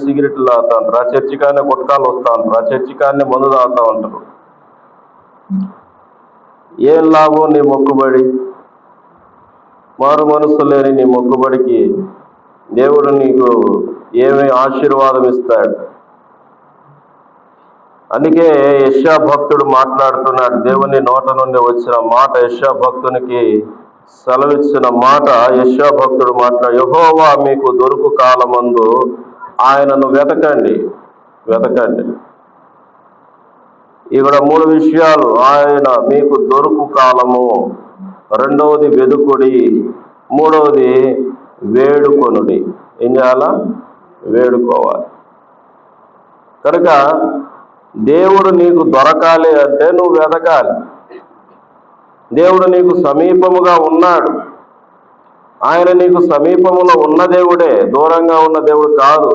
సిగరెట్లు తాగుతా ఉంటారు, ఆ చర్చి కానీ గుట్కాలు వస్తూ ఉంటారు, ఆ చర్చి కానీ మందు తాగుతూ ఉంటారు. ఏం లాభం నీ మొక్కుబడి? మారు మనసు లేని నీ మొక్కుబడికి దేవుడు నీకు ఏమి ఆశీర్వాదం ఇస్తాడు? అందుకే యెషయా భక్తుడు మాట్లాడుతున్నాడు. దేవుని నోట నుండి వచ్చిన మాట, యెషయా భక్తునికి సెలవిచ్చిన మాట. యెషయా భక్తుడు యెహోవా మీకు దొరుకు కాలమందు ఆయనను వెతకండి. ఇక్కడ 3 విషయాలు. ఆయన మీకు దొరుకు కాలము, రెండవది వెదుకుడి, మూడవది వేడుకొనుడి. ఏం చేయాలా? వేడుకోవాలి. కనుక దేవుడు నీకు దొరకాలి అంటే నువ్వు వెతకాలి. దేవుడు నీకు సమీపముగా ఉన్నాడు. ఆయన నీకు సమీపములో ఉన్న దేవుడే, దూరంగా ఉన్న దేవుడు కాదు.